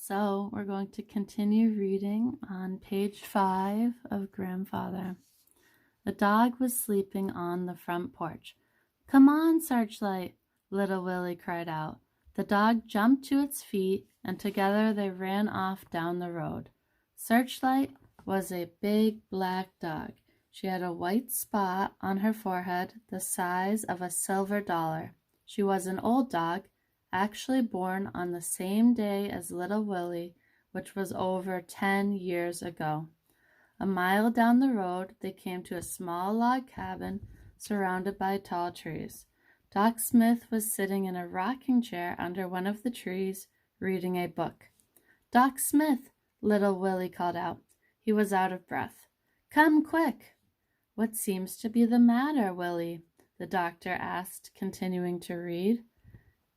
So we're going to continue reading on page 5 of Grandfather. The dog was sleeping on the front porch. "Come on, Searchlight," little Willie cried out. The dog jumped to its feet, and together they ran off down the road. Searchlight was a big black dog. She had a white spot on her forehead the size of a silver dollar. She was an old dog, actually born on the same day as little Willie, which was over 10 years ago. A mile down the road, they came to a small log cabin surrounded by tall trees. Doc Smith was sitting in a rocking chair under one of the trees, reading a book. "Doc Smith," little Willie called out. He was out of breath. "Come quick." "What seems to be the matter, Willie?" the doctor asked, continuing to read.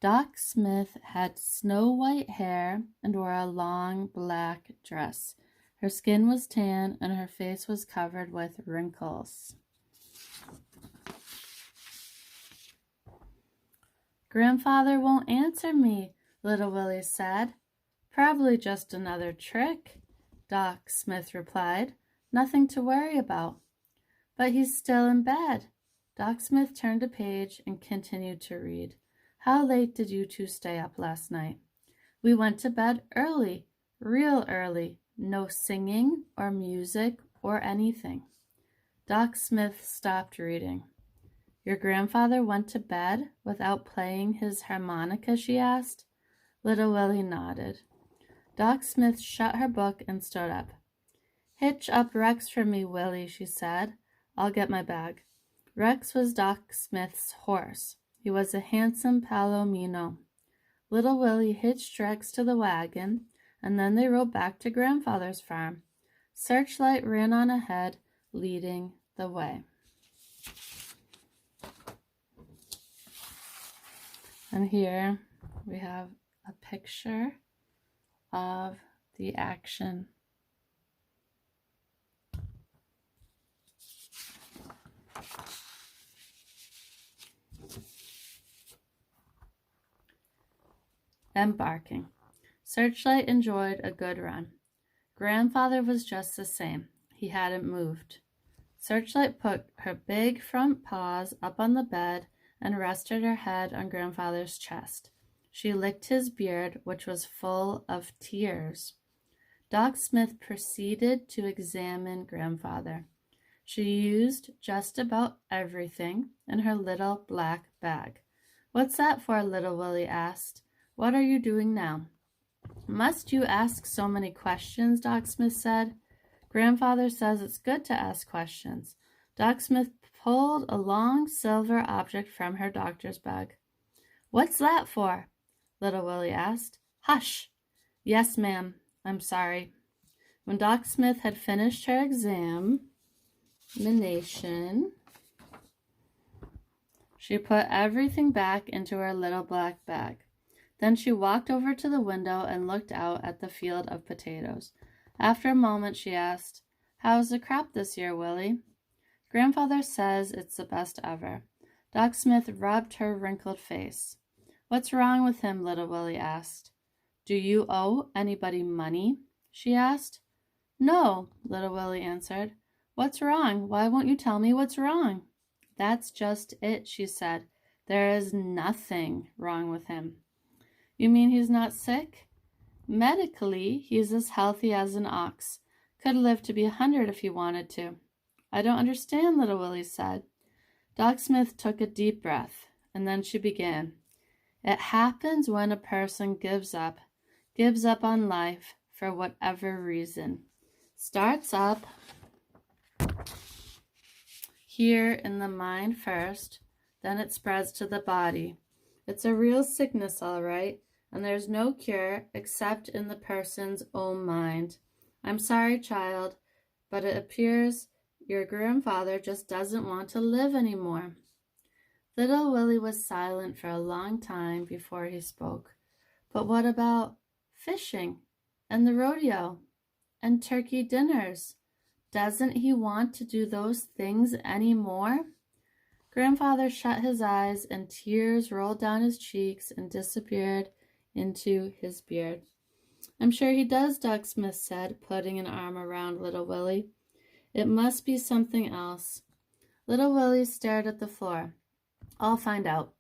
Doc Smith had snow-white hair and wore a long black dress. Her skin was tan and her face was covered with wrinkles. "Grandfather won't answer me," little Willie said. "Probably just another trick," Doc Smith replied. "Nothing to worry about." "But he's still in bed." Doc Smith turned a page and continued to read. "How late did you two stay up last night?" "We went to bed early, real early. No singing or music or anything." Doc Smith stopped reading. "Your grandfather went to bed without playing his harmonica?" she asked. Little Willie nodded. Doc Smith shut her book and stood up. "Hitch up Rex for me, Willie," she said. "I'll get my bag." Rex was Doc Smith's horse. He was a handsome palomino. Little Willie hitched Rex to the wagon, and then they rode back to Grandfather's farm. Searchlight ran on ahead, leading the way. And here we have a picture of the action. Embarking. Searchlight enjoyed a good run. Grandfather was just the same. He hadn't moved. Searchlight put her big front paws up on the bed and rested her head on Grandfather's chest. She licked his beard, which was full of tears. Doc Smith proceeded to examine Grandfather. She used just about everything in her little black bag. "What's that for?" little Willie asked. "What are you doing now?" "Must you ask so many questions?" Doc Smith said. "Grandfather says it's good to ask questions." Doc Smith pulled a long silver object from her doctor's bag. "What's that for?" little Willie asked. "Hush!" "Yes, ma'am. I'm sorry." When Doc Smith had finished her examination, she put everything back into her little black bag. Then she walked over to the window and looked out at the field of potatoes. After a moment, she asked, "How's the crop this year, Willie?" "Grandfather says it's the best ever." Doc Smith rubbed her wrinkled face. "What's wrong with him?" little Willie asked. "Do you owe anybody money?" she asked. "No," little Willie answered. "What's wrong? Why won't you tell me what's wrong?" "That's just it," she said. "There is nothing wrong with him." "You mean he's not sick?" "Medically, he's as healthy as an ox. Could live to be 100 if he wanted to." "I don't understand," little Willie said. Doc Smith took a deep breath, and then she began. "It happens when a person gives up on life for whatever reason. Starts up here in the mind first, then it spreads to the body. It's a real sickness, all right, and there's no cure except in the person's own mind. I'm sorry, child, but it appears your grandfather just doesn't want to live anymore." Little Willie was silent for a long time before he spoke. "But what about fishing and the rodeo and turkey dinners? Doesn't he want to do those things anymore?" Grandfather shut his eyes and tears rolled down his cheeks and disappeared into his beard. I'm sure he does, Doc Smith said, putting an arm around little Willie. It must be something else. Little Willie stared at the floor. I'll find out.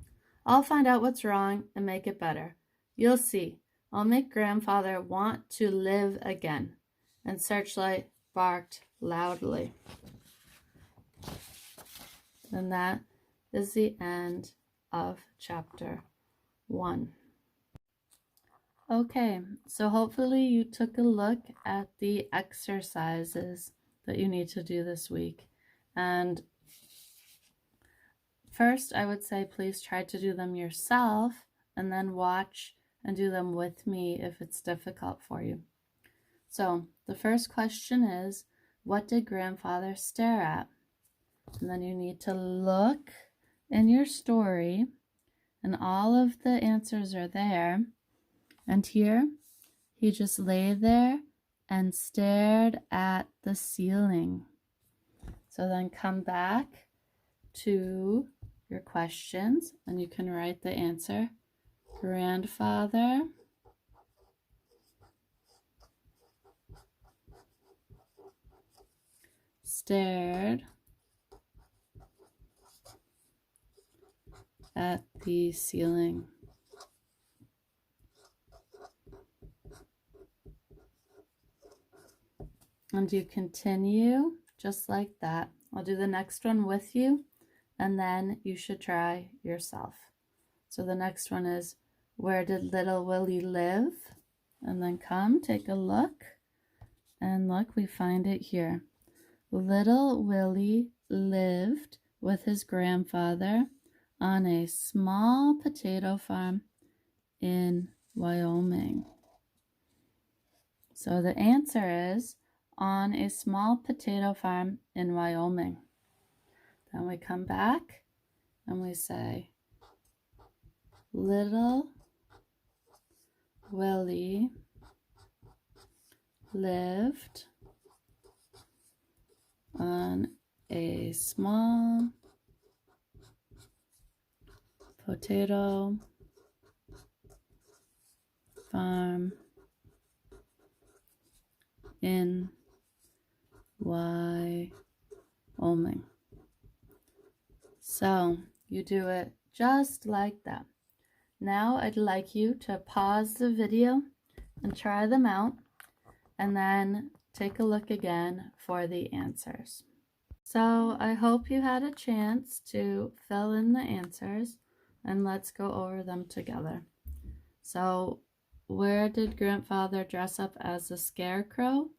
I'll find out what's wrong and make it better. You'll see. I'll make Grandfather want to live again. And Searchlight barked loudly. And that is the end of chapter 1. Okay, so hopefully you took a look at the exercises that you need to do this week. And first, I would say please try to do them yourself and then watch and do them with me if it's difficult for you. So the first question is, what did Grandfather stare at? And then you need to look in your story, and all of the answers are there. And here, he just lay there and stared at the ceiling. So then come back to your questions, and you can write the answer. Grandfather stared at the ceiling. And you continue just like that. I'll do the next one with you, and then you should try yourself. So the next one is, where did little Willie live? And then come take a look, and look, we find it here. Little Willie lived with his grandfather on a small potato farm in Wyoming. So the answer is on a small potato farm in Wyoming. Then we come back and we say, little Willie lived on a small potato farm in Wyoming. So you do it just like that. Now I'd like you to pause the video and try them out, and then take a look again for the answers. So I hope you had a chance to fill in the answers, and let's go over them together. So where did Grandfather dress up as a scarecrow?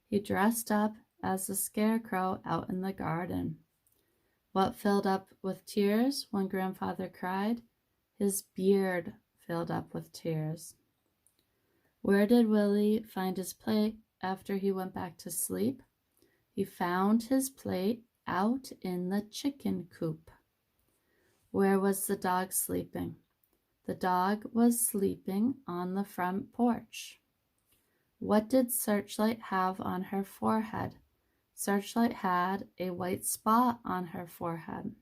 He dressed up as a scarecrow out in the garden. What filled up with tears when Grandfather cried? His beard filled up with tears. Where did Willie find his plate after he went back to sleep? He found his plate out in the chicken coop. Where was the dog sleeping? The dog was sleeping on the front porch. What did Searchlight have on her forehead? Searchlight had a white spot on her forehead.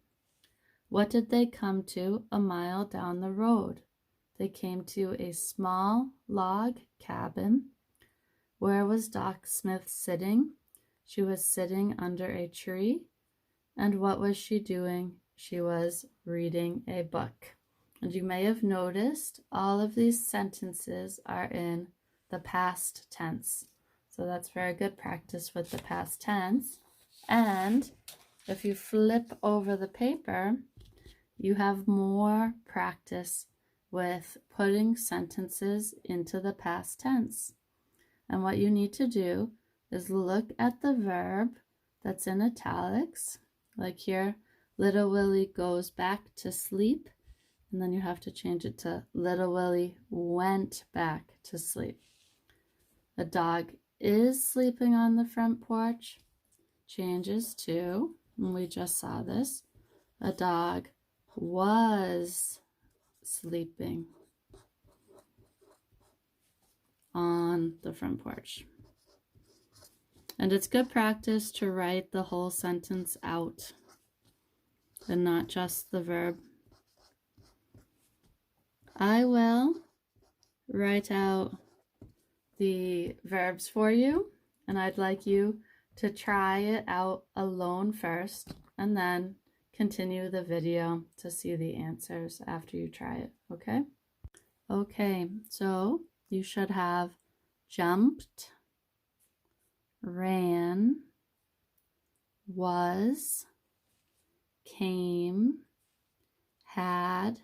What did they come to a mile down the road? They came to a small log cabin. Where was Doc Smith sitting? She was sitting under a tree. And what was she doing? She was reading a book. And you may have noticed all of these sentences are in the past tense. So that's very good practice with the past tense. And if you flip over the paper, you have more practice with putting sentences into the past tense. And what you need to do is look at the verb that's in italics. Like here, little Willie goes back to sleep. And then you have to change it to little Willie went back to sleep. The dog is sleeping on the front porch. Changes to, and we just saw this, a dog was sleeping on the front porch. And it's good practice to write the whole sentence out and not just the verb. I will write out the verbs for you, and I'd like you to try it out alone first and then continue the video to see the answers after you try it, okay? Okay, so you should have jumped, ran, was, came, had,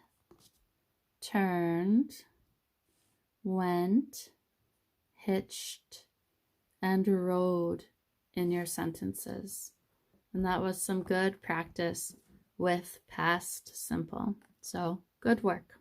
turned, went, hitched, and rode in your sentences. And that was some good practice with past simple. So good work.